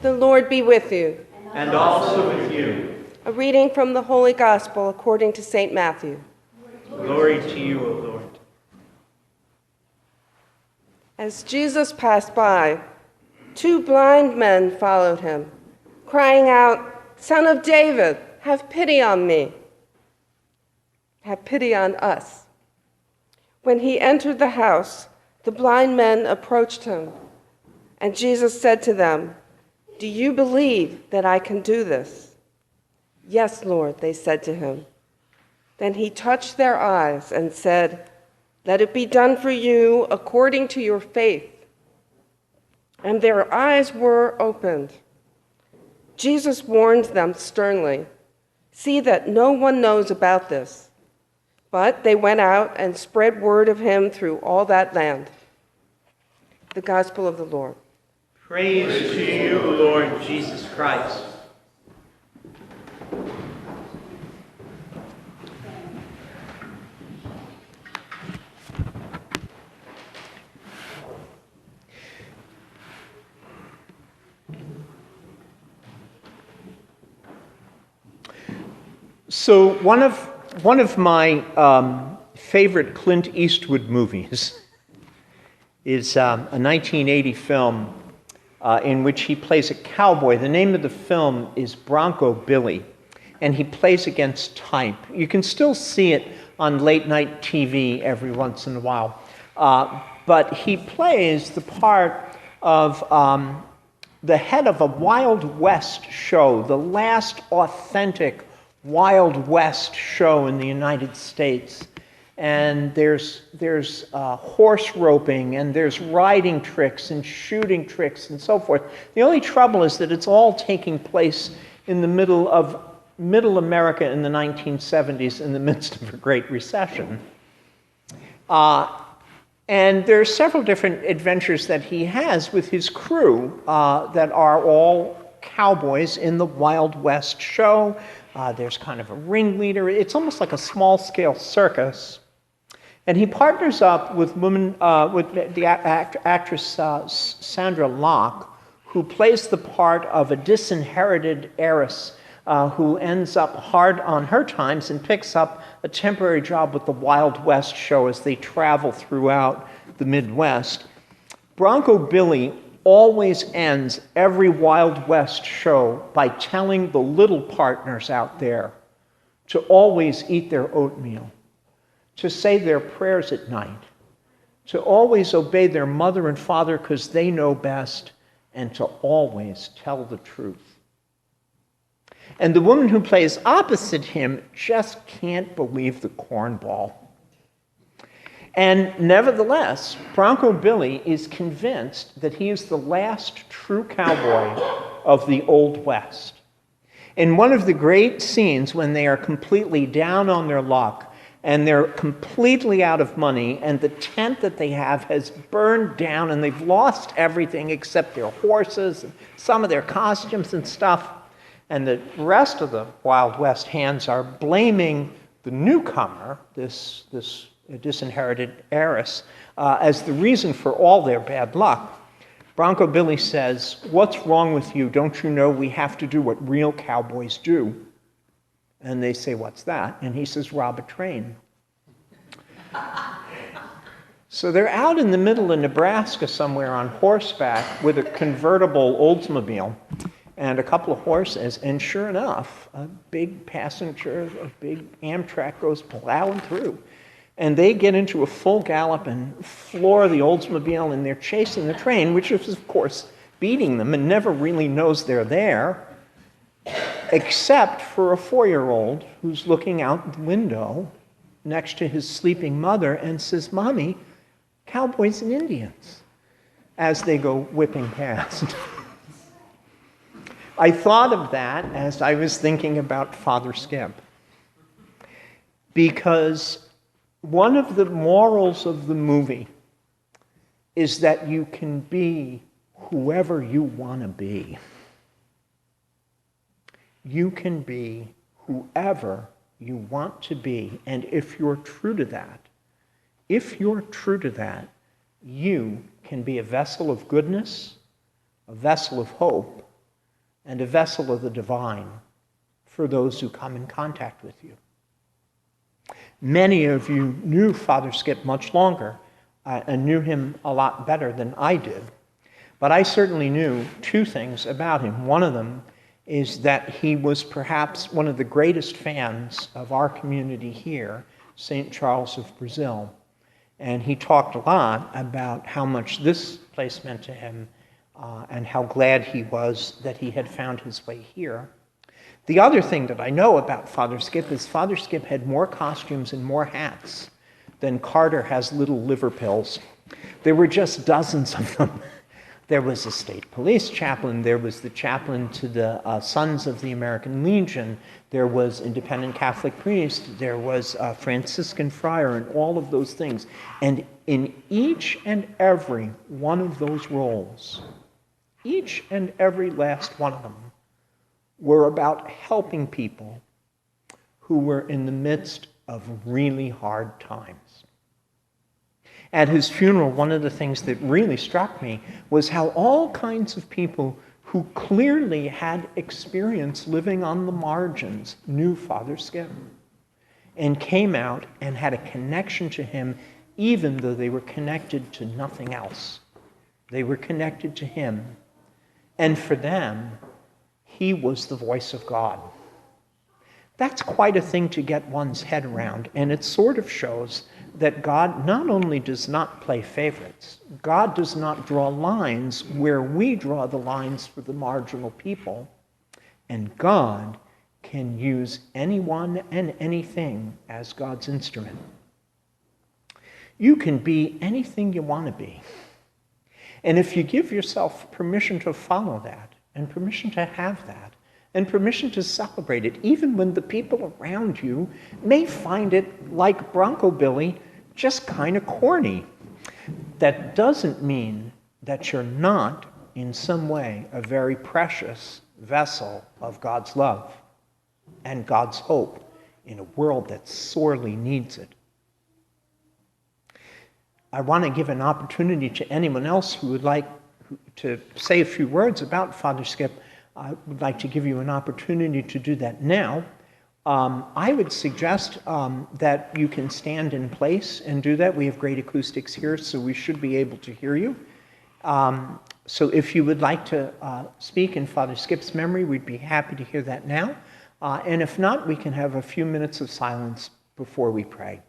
The Lord be with you. And also with you. A reading from the Holy Gospel according to St. Matthew. Glory to you, O Lord. As Jesus passed by, 2 blind men followed him, crying out, "Son of David, have pity on me." Have pity on us. When he entered the house, the blind men approached him, and Jesus said to them, "Do you believe that I can do this?" "Yes, Lord," they said to him. Then he touched their eyes and said, "Let it be done for you according to your faith." And their eyes were opened. Jesus warned them sternly, "See that no one knows about this." But they went out and spread word of him through all that land. The Gospel of the Lord. Praise to you, Lord Jesus Christ. So one of my favorite Clint Eastwood movies is a 1980 film in which he plays a cowboy. The name of the film is Bronco Billy, and he plays against type. You can still see it on late-night TV every once in a while. But he plays the part of the head of a Wild West show, the last authentic Wild West show in the United States. And there's horse roping, and there's riding tricks and shooting tricks and so forth. The only trouble is that it's all taking place in the middle of Middle America in the 1970s in the midst of a Great Recession. And there are several different adventures that he has with his crew that are all cowboys in the Wild West show. There's kind of a ringleader. It's almost like a small-scale circus. And he partners up with the actress Sandra Locke, who plays the part of a disinherited heiress who ends up hard on her times and picks up a temporary job with the Wild West show as they travel throughout the Midwest. Bronco Billy always ends every Wild West show by telling the little partners out there to always eat their oatmeal, to say their prayers at night, to always obey their mother and father because they know best, and to always tell the truth. And the woman who plays opposite him just can't believe the cornball. And nevertheless, Bronco Billy is convinced that he is the last true cowboy of the Old West. In one of the great scenes when they are completely down on their luck and they're completely out of money and the tent that they have has burned down and they've lost everything except their horses and some of their costumes and stuff, and the rest of the Wild West hands are blaming the newcomer, this disinherited heiress, as the reason for all their bad luck. Bronco Billy says, "What's wrong with you? Don't you know we have to do what real cowboys do?" And they say, "What's that?" And he says, "Rob a train." So they're out in the middle of Nebraska somewhere on horseback with a convertible Oldsmobile and a couple of horses, and sure enough, a big passenger, a big Amtrak goes plowing through. And they get into a full gallop and floor the Oldsmobile, and they're chasing the train, which is, of course, beating them and never really knows they're there, except for a 4-year-old who's looking out the window next to his sleeping mother and says, "Mommy, cowboys and Indians," as they go whipping past. I thought of that as I was thinking about Father Skip, because one of the morals of the movie is that you can be whoever you want to be. You can be whoever you want to be, and if you're true to that, you can be a vessel of goodness, a vessel of hope, and a vessel of the divine for those who come in contact with you. Many of you knew Father Skip much longer and knew him a lot better than I did. But I certainly knew two things about him. One of them is that he was perhaps one of the greatest fans of our community here, St. Charles of Brazil. And he talked a lot about how much this place meant to him and how glad he was that he had found his way here. The other thing that I know about Father Skip is Father Skip had more costumes and more hats than Carter has little liver pills. There were just dozens of them. There was a state police chaplain. There was the chaplain to the Sons of the American Legion. There was independent Catholic priest. There was a Franciscan friar, and all of those things. And in each and every one of those roles, each and every last one of them, were about helping people who were in the midst of really hard times. At his funeral, one of the things that really struck me was how all kinds of people who clearly had experience living on the margins knew Father Skip and came out and had a connection to him even though they were connected to nothing else. They were connected to him. And for them, he was the voice of God. That's quite a thing to get one's head around, and it sort of shows that God not only does not play favorites, God does not draw lines where we draw the lines for the marginal people, and God can use anyone and anything as God's instrument. You can be anything you want to be. And if you give yourself permission to follow that, and permission to have that, and permission to celebrate it, even when the people around you may find it, like Bronco Billy, just kind of corny. That doesn't mean that you're not, in some way, a very precious vessel of God's love and God's hope in a world that sorely needs it. I want to give an opportunity to anyone else who would like to say a few words about Father Skip. I would like to give you an opportunity to do that now. I would suggest that you can stand in place and do that. We have great acoustics here, so we should be able to hear you. So if you would like to speak in Father Skip's memory, we'd be happy to hear that now. And if not, we can have a few minutes of silence before we pray.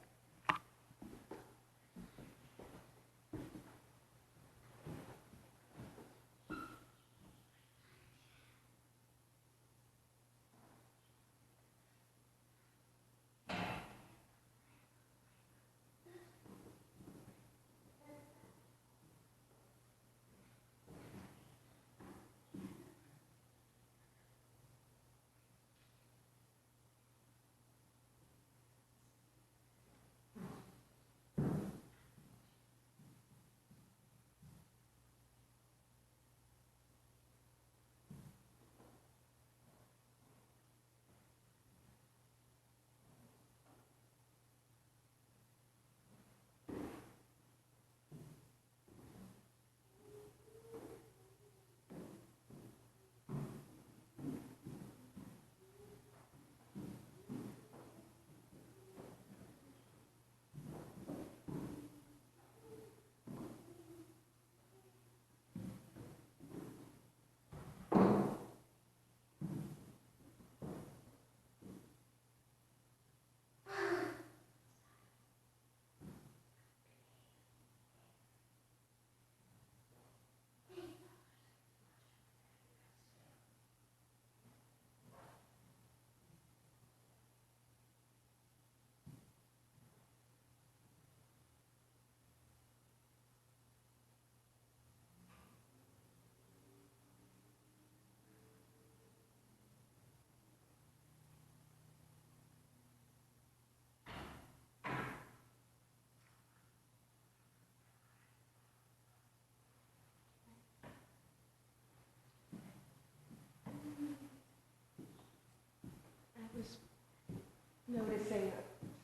Noticing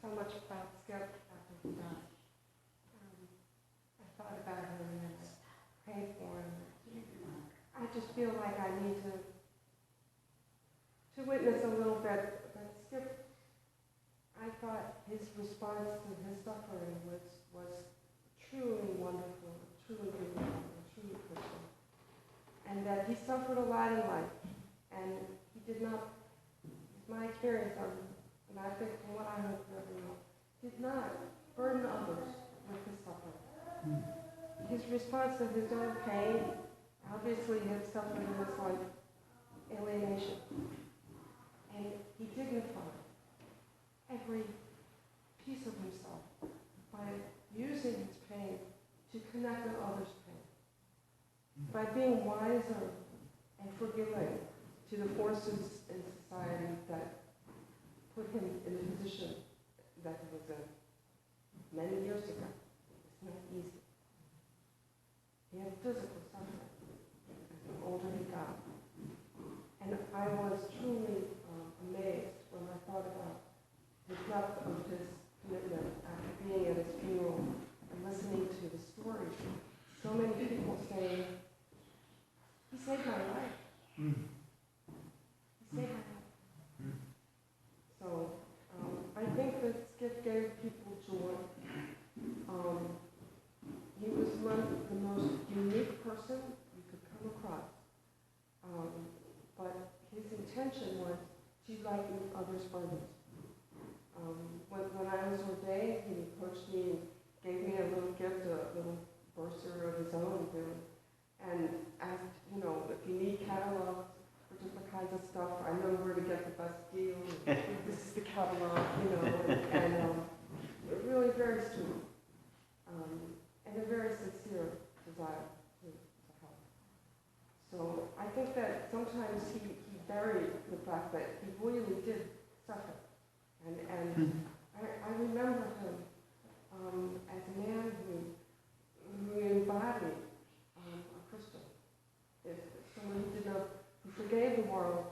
so much about Skip after he died. I thought about him and I prayed for him. I just feel like I need to to witness a little bit, but Skip, I thought his response to his suffering was truly wonderful, truly beautiful, and truly Christian. And that he suffered a lot in life, and he did not, my experience, and I think from what I heard from everyone, did not burden others with his suffering. His response to his own pain, obviously he had suffered in his life alienation. And he dignified every piece of himself by using his pain to connect with others' pain. By being wiser and forgiving to the forces in society that put him in the position that he was in many years ago. It's not easy. He had physical suffering as the older he got. And I was truly amazed when I thought about the depth of his commitment after being at his funeral and listening to the stories. So many people saying, he saved my life. He saved my life. So I think that Skip gave people joy. He was the most unique person you could come across. But his intention was to lighten others' burdens. When I was ordained, he approached me and gave me a little gift, a little brochure of his own, and asked, if you need catalogs for different kinds of stuff, I know where to get the best deal. This is the catalog, and really very sweet, and a very sincere desire to help. So I think that sometimes he buried the fact that he really did suffer. And I remember him as a man who embodied a Christian. Someone who forgave the world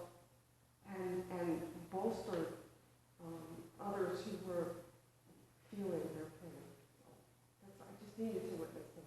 and bolstered others who were feeling their pain. I just needed to witness that.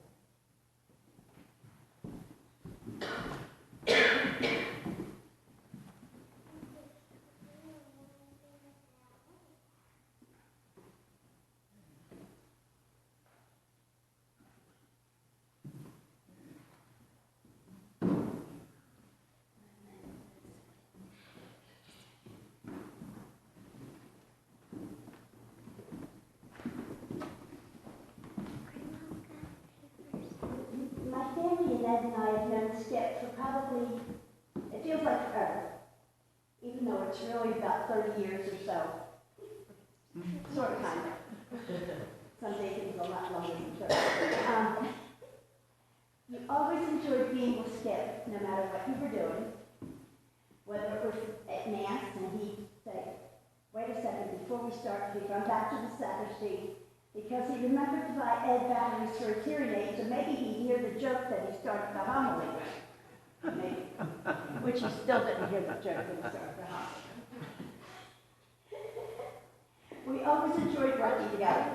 My family and Ed and I have known Skip for probably, it feels like forever, even though it's really about 30 years or so. Sort of, kind of. Some days it was a lot longer than 30. You always enjoyed being with Skip, no matter what you were doing, whether it was at Mass, and he'd say, wait a second, before we start, he'd run back to the sacristy, because he remembered to buy Ed batteries for his hearing aids, and maybe he'd hear the joke that he started the homily with. Maybe. Which he still didn't hear the joke when he started the homily. We always enjoyed working together.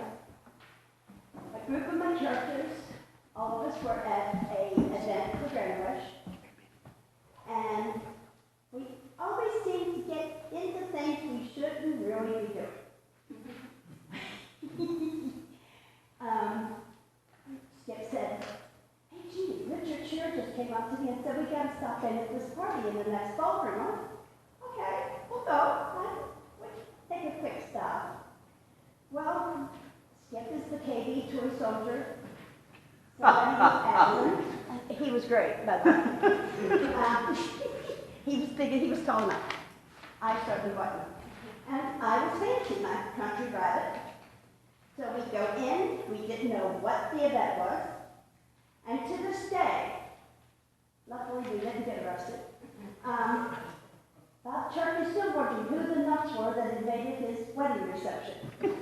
A group of my churches, all of us were at an event for Greenwich, and we always seemed to get into things we shouldn't really be doing. Skip said, hey gee, Richard Shear just came up to me and said we got to stop in at this party in the next ballroom. Okay, we'll go. We'll take a quick stop. Well, Skip is the KB toy soldier. So then Alan. He was great, by the way. He was big and he was tall enough. I certainly wasn't. And I was fancy, my country rabbit. So we go in, we didn't know what the event was, and to this day, luckily we didn't get arrested, Bob Chuck is still working who the nuts were that invaded his wedding reception. Yeah,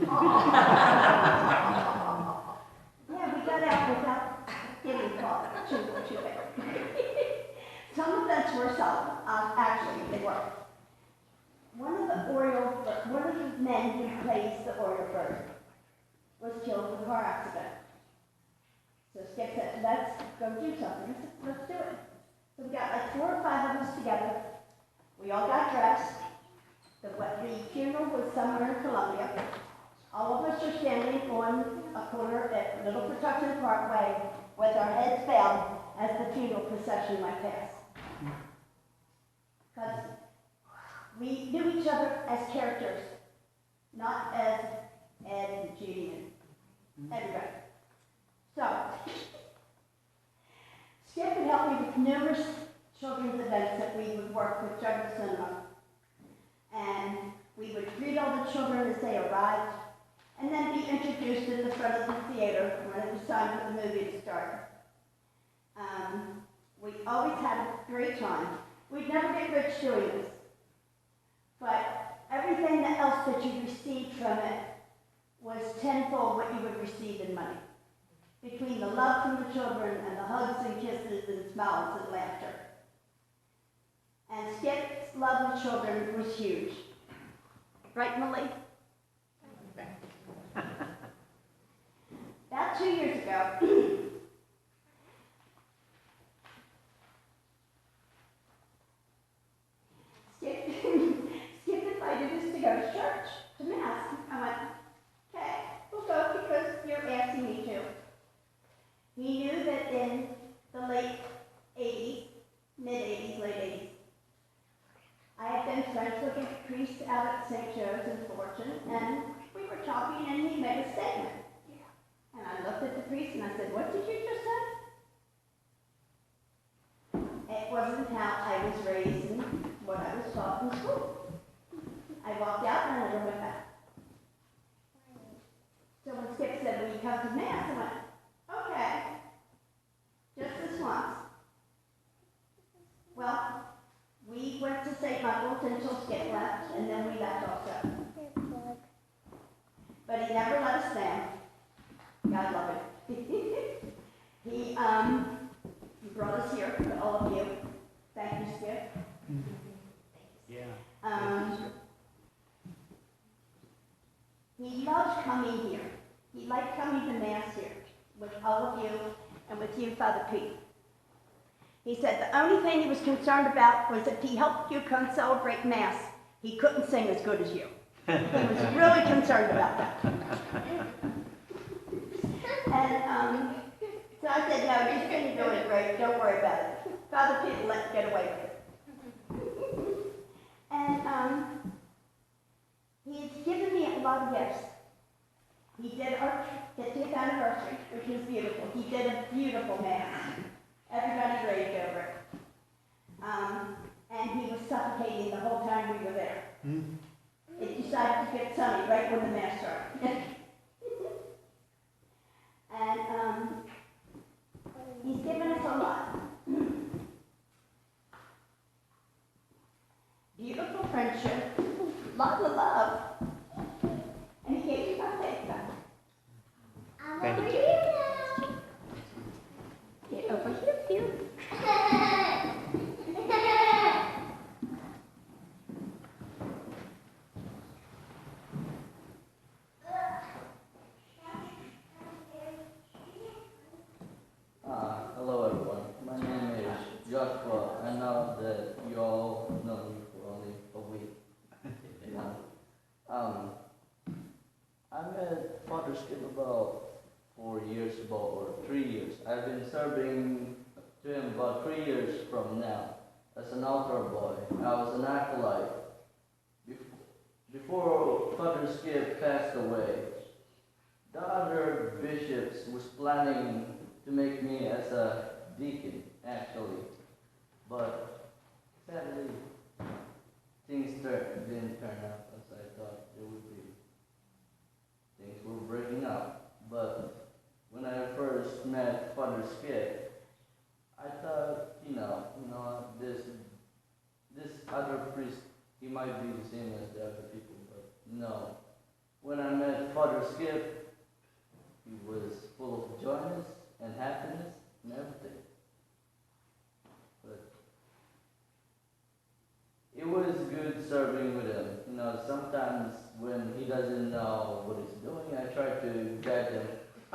we got out without getting caught. Too bad. Some events were solid, actually they were. One of the men who plays the Oriole bird was killed in a car accident. So Skip said, let's go do something. I said, let's do it. So we got like 4 or 5 of us together. We all got dressed. somewhere in Columbia. All of us are standing on a corner at Little Patuxent Parkway with our heads bowed as the funeral procession went past. Because we knew each other as characters, not as Ed and Judy and everybody. So, Skip had helped me with numerous children's events that we would work with Juggle Cinema. And we would greet all the children as they arrived, and then be introduced in the front of the theater when it was time for the movie to start. We always had a great time. We'd never get rich doing this, but everything else that you received from it was tenfold what you would receive in money. Between the love from the children and the hugs and kisses and smiles and laughter. And Skip's love of children was huge. Right, Millie? About 2 years ago, Skip invited us to go to church, to Mass. I went, okay, we'll go because you're asking me to. He knew that in the late 80s, mid-80s, late 80s, I had been friends with a priest out at St. Joe's in Fortune, and we were talking, and he made a statement. And I looked at the priest, and I said, what did you just say? It wasn't how I was raised and what I was taught in school. I walked out, and I never went back. So when Skip said, will you come to Mass? I went, okay, just this once. Well, we went to St. Michael's until Skip left, and then we left also. But he never let us down. God love it. He brought us here to all of you. Thank you, Skip. Yeah. He loved coming here. He liked coming to Mass here with all of you and with you, Father Pete. He said the only thing he was concerned about was if he helped you come celebrate Mass, he couldn't sing as good as you. He was really concerned about that. And so I said, no, you're going to do it great. Don't worry about it. Father Pete will let you get away with it. And he's given me a lot of gifts. He did our 50th anniversary, which was beautiful. He did a beautiful Mass. Everybody raved over it. And he was suffocating the whole time we were there. It decided to get sunny right when the Mass started. And he's given us a lot. Beautiful friendship, lots of love. And he gave me my faith back. I'm Thank over you. here now. Get over here, Phil. Hello everyone, my name is Joshua. I know that you all know me for only a week. I met Father Skip about 4 years ago, or 3 years. I've been serving to him about 3 years from now as an altar boy. I was an acolyte. Before Father Skip passed away, the other bishops was planning to make me as a deacon, actually. But sadly, things didn't turn out as I thought it would be. Things were breaking up. But when I first met Father Skip, I thought, this other priest, he might be the same as the other people, but no. When I met Father Skip, he was full of joyness and happiness and everything. But it was good serving with him. Sometimes when he doesn't know what he's doing, I try to guide him. I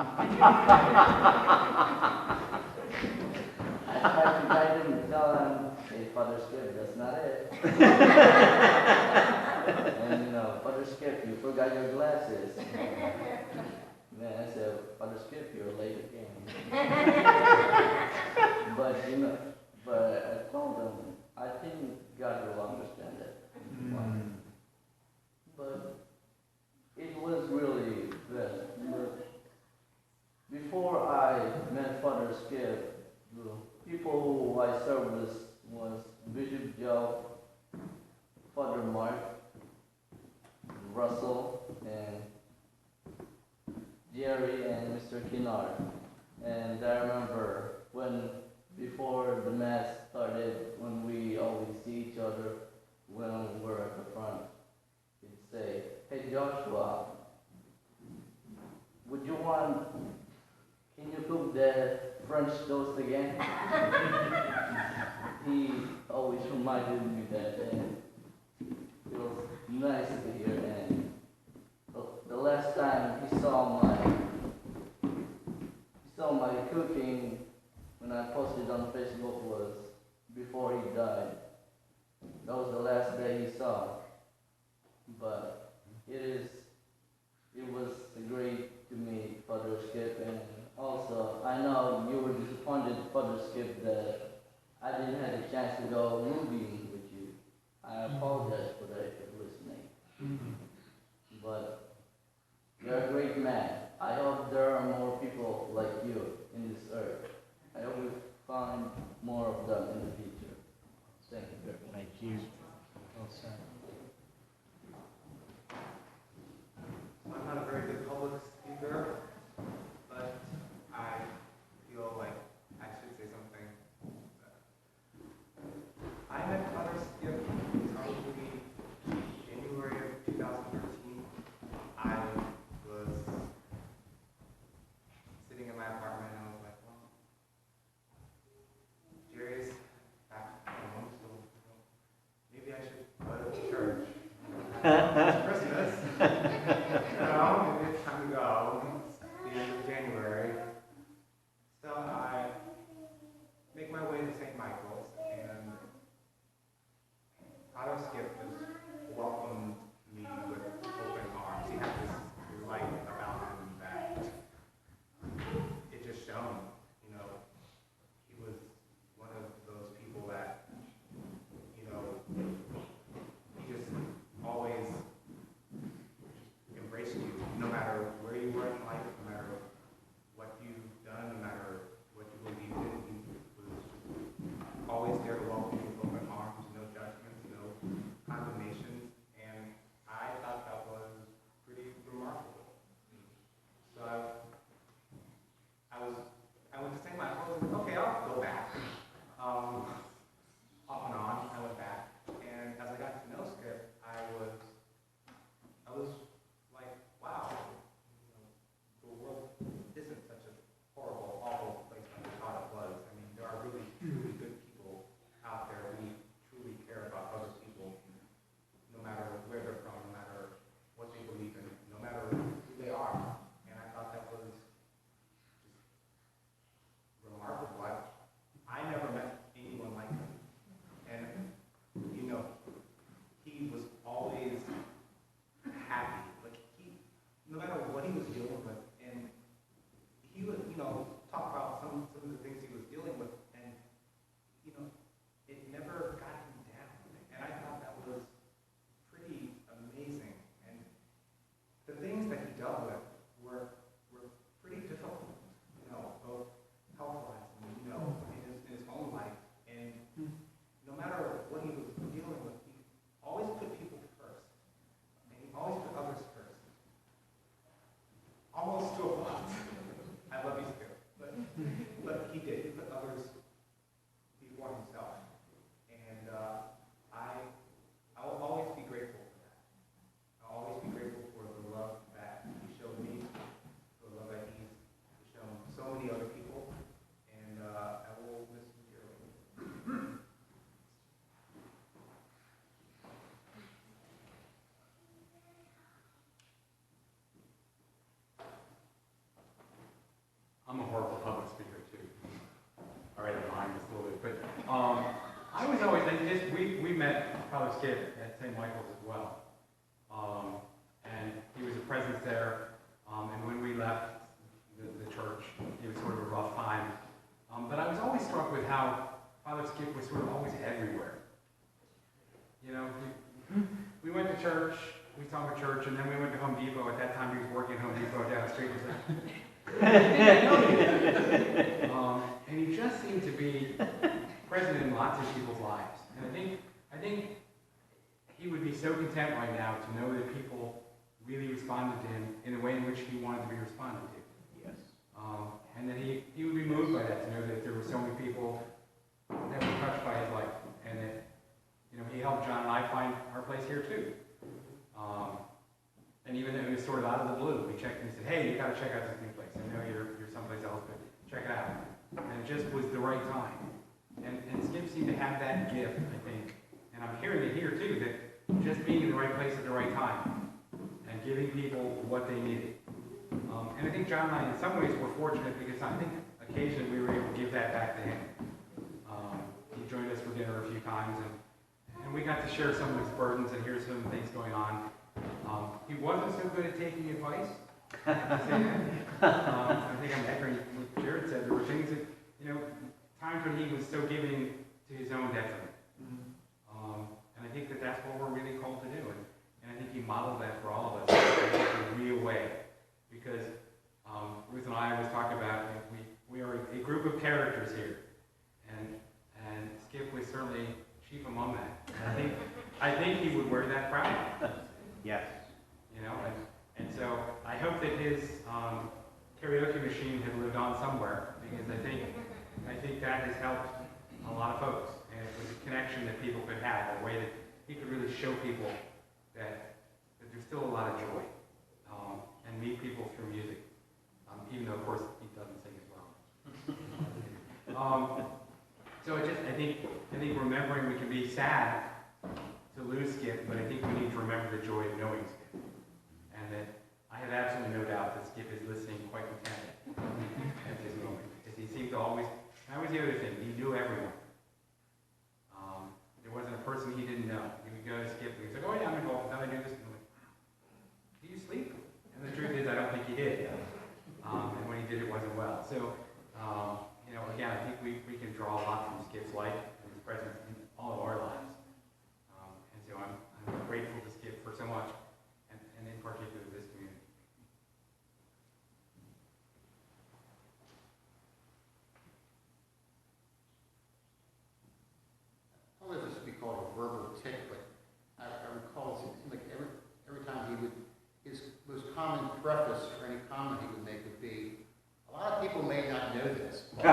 try to guide him and tell him, hey, Father Skip, that's not it. And Father Skip, you forgot your glasses. Man, I said, Father Skip, you're late again. But I told them, I think God will understand it. But it was really good. But before I met Father Skip, the people who I served with was Bishop Joe, Father Mark, Russell, and Jerry, and Mr. Kinnard. And I remember before the Mass started, when we always see each other when we're at the front, he'd say, "Hey Joshua, can you cook the French toast again?" He always reminded me that, and it was nice to hear. And the last time he saw my cooking when I posted on Facebook was before he died. That was the last day he saw. But it was great to meet Father Skip, and also I know you were disappointed, Father Skip, that I didn't have a chance to go moving with you. I apologize for that if you're listening. But you're a great man. I hope there are more people like you in this earth. I hope we find more of them in the future. Thank you very much. Thank you. Well said. I'm not a very good public speaker, but I feel like I should say something. I met Father Skip probably January of 2013. I was sitting in my apartment and I was like, well, Jerry's back home, so maybe I should go to church. It's Christmas. Maybe it's time to go. It's the end of January. So I make my way to St. Michael's, and Father Skip just welcomed me with open arms. He had this light about him that it just shone. He was one of those people that, he just always embraced you, no matter where you were in life, no matter what you've done, no matter what you believed in. He was always there to welcome you with open arms, no judgments, no condemnation, and I thought that was pretty remarkable. So I went to St. Michael's and okay, I'll go back. Off and on, I went back, and as I got to know Skip, I was like, wow, the world isn't such a horrible, awful place that we thought it was. I mean, there are really, truly good people out there. We truly care about other people, no matter where they're from, no matter what they believe in, no matter who they are. And I thought that was just remarkable. I never met anyone like him. And, he was always happy. Like, no matter what he was dealing with, and he would, talk about some of the things he was dealing with, and, it never got him down. And I thought that was pretty amazing. And the things that he dealt with were pretty difficult, both health-wise and, in his own life. And no matter what he was dealing with, he always put people first. And he always put others first. Almost to a fault. I love you, Skip. But he did. He put others before himself. And I will always be grateful for that. I'll always be grateful for the love that he showed me, the love that he's shown so many other people. And I will miss him dearly. I'm a horrible public speaker too. All right, I'm behind this a little bit, but I was always we met Father Skip at St. Michael's as well, And he was a presence there. And when we left the church, it was sort of a rough time. But I was always struck with how Father Skip was sort of always everywhere. You know, we went to church, we saw him at church, and then we went to Home Depot. At that time, he was working at Home Depot down the street. And he just seemed to be present in lots of people's lives. And I think he would be so content right now to know that people really responded to him in the way in which he wanted to be responded to. Yes. And that he would be moved by that, to know that there were so many people that were touched by his life. And that, you know, he helped John and I find our place here too. And even though it was sort of out of the blue, we checked and he said, hey, you got to check out this new place. I know you're someplace else, but check it out. And it just was the right time. And Skip seemed to have that gift, I think. And I'm hearing it here too, that just being in the right place at the right time and giving people what they needed. And I think John and I, in some ways, were fortunate because I think occasionally we were able to give that back to him. He joined us for dinner a few times, and we got to share some of his burdens and hear some things going on. He wasn't so good at taking advice. I have to say that. I think I'm echoing what Jared said. There were things that, you know, times when he was so giving to his own detriment. And I think that that's what we're really called to do. And I think he modeled that for all of us in a real way. Because Ruth and I always talk about, you know, we are a group of characters here. And Skip was certainly chief among that. And I think he would wear that proudly. Yes. You know, and so I hope that his karaoke machine had lived on somewhere, because I think that has helped a lot of folks, and it was a connection that people could have, a way that he could really show people that there's still a lot of joy, and meet people through music, even though of course he doesn't sing as well. So I think remembering we can be sad to lose Skip, but I think we need to remember the joy of knowing Skip. And that I have absolutely no doubt that Skip is listening quite intently at this moment. Because he seemed to always, that was the other thing, he knew everyone. There wasn't a person he didn't know. He would go to Skip and he'd say, oh yeah, I'm involved, how do I do this? And I'm like, do you sleep? And the truth is, I don't think he did. And when he did, it wasn't well. So, you know, again, I think we can draw a lot from Skip's life and his presence in all of our lives. And so I'm grateful to Skip for so much, and in particular this community. I don't know if this would be called a verbal tick, but I recall it seemed like every time he would, his most common preface for any comment he would make would be, a lot of people may not know this. Am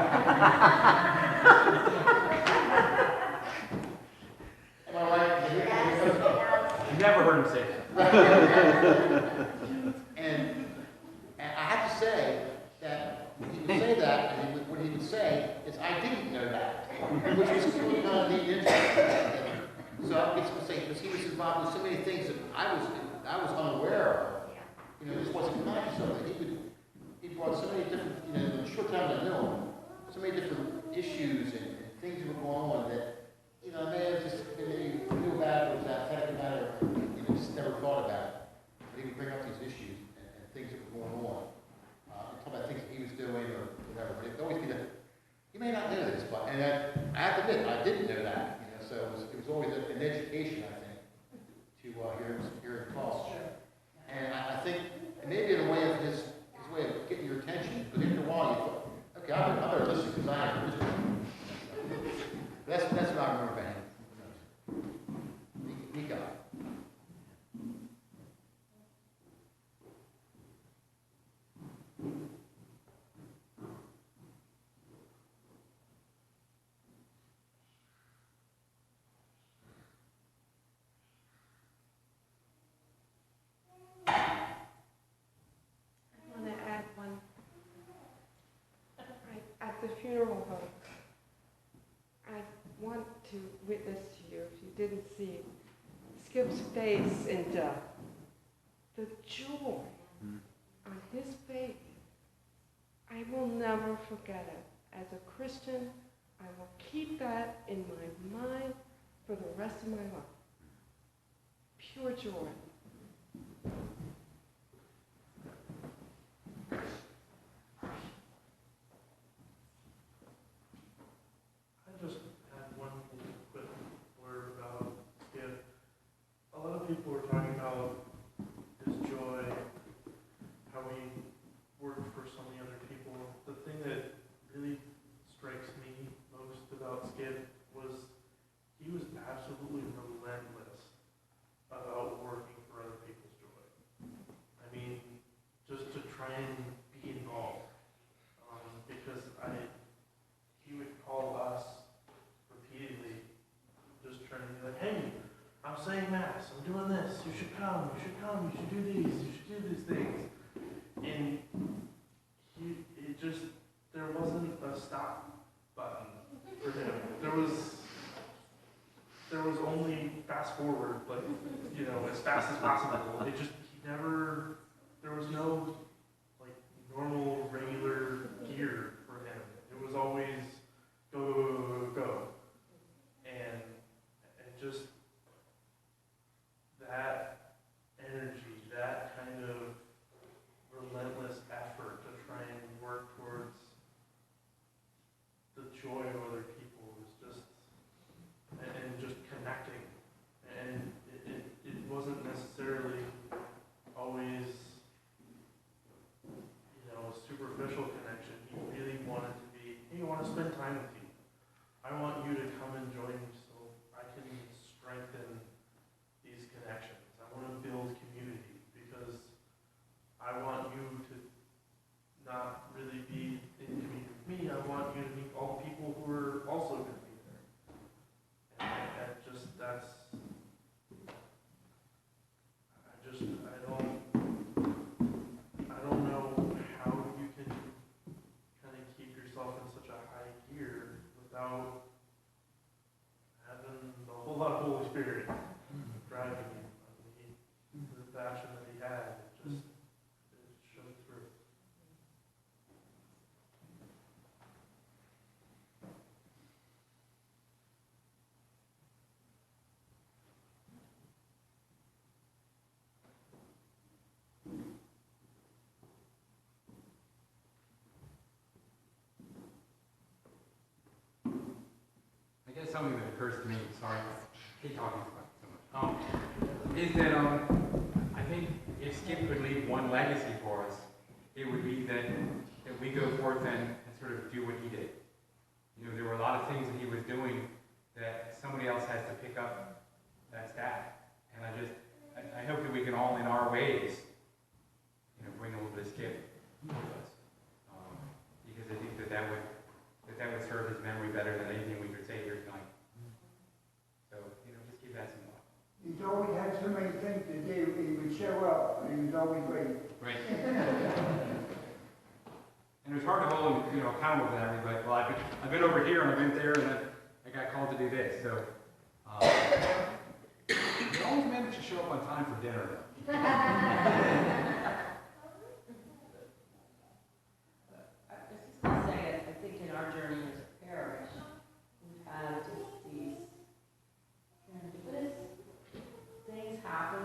I right? I've never heard him say that. And I have to say that he would say that, and what he would say is, I didn't know that, which was kind of neat and interesting. So I guess I would say, because he was involved in so many things that I was unaware of. You know, just wasn't conscious of it. He brought so many different, you know, in the short time I knew him, so many different issues and things that were going on that, you know, I may have just maybe knew about it or was apathetic about it, or, you know, just never thought about it. But he would bring up these issues and things that were going on. Talk about things that he was doing or whatever. But it would always be that, you may not know this, but, and I have to admit, I didn't know that. You know, so it was always an education, I think, to hear him talk. And I think, and maybe in a way of his way of getting your attention, because after a while you thought, okay, I better listen because I am listening. That's what I remember about him. He got it. At the funeral home, I want to witness to you, if you didn't see Skip's face in death, the joy on his face. I will never forget it. As a Christian, I will keep that in my mind for the rest of my life. Pure joy. people were talking about his joy, how he worked for so many other people. The thing that really strikes me most about Skip was he was absolutely relentless about working for other people's joy. I mean, just to try and be involved. Because he would call us repeatedly, just trying to be like, hey, I'm saying mass, I'm doing this, you should come, you should come, you should do these, you should do these things. And there wasn't a stop button for him. There was only fast forward, like, as fast as possible. There was no, like, normal, regular gear for him. It was always go, go, go, go, go. And just that energy, that kind of relentless effort to try and work towards the joy of other people is just, and just connecting. And it wasn't necessarily always, a superficial connection. He really wanted to be, hey, I want to spend time with you. I want you to come and join me so I can strengthen these connections. I want to build community because I want you to not really be in community with me. I want you to meet all the people who are also going to be there. And I don't know how you can kind of keep yourself in such a high gear without having a whole lot of Holy Spirit driving you. I mean, the passion that he had, it showed through. I guess something that occurs to me, sorry, I hate talking about it so much, is that I think if Skip could leave one legacy for us, it would be that we go forth and sort of do what he did. There were a lot of things that he was doing that somebody else has to pick up that staff. And I hope that we can all in our ways, bring a little bit of Skip with us. Because I think that would serve his memory better than anything we could say here tonight. So, just give that some thought. He's always had so many things to do, he would show up, and he was always ready. Right. And it was hard to hold him, accountable to everybody. Well, I've been over here and I've been there, and I got called to do this. So, he always managed to show up on time for dinner, though. I was just going to say, I think in our journey as a parish, we've had just these serendipitous things happen,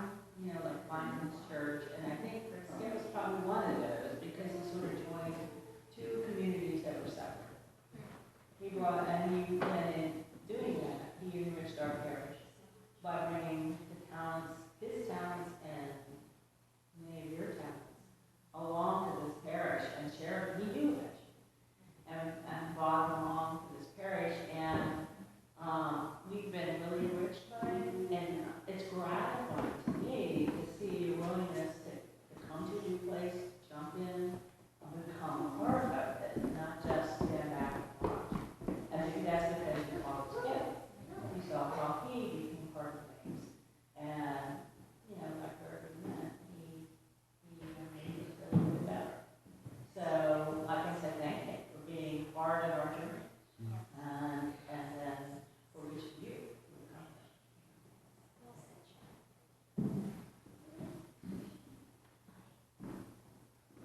like Lyman's Church, and I think for Skip was probably one of those because he sort of joined two communities that were separate. In doing that, he enriched our parish by bringing his talents, and many of your talents along to this parish and shared. He knew it and brought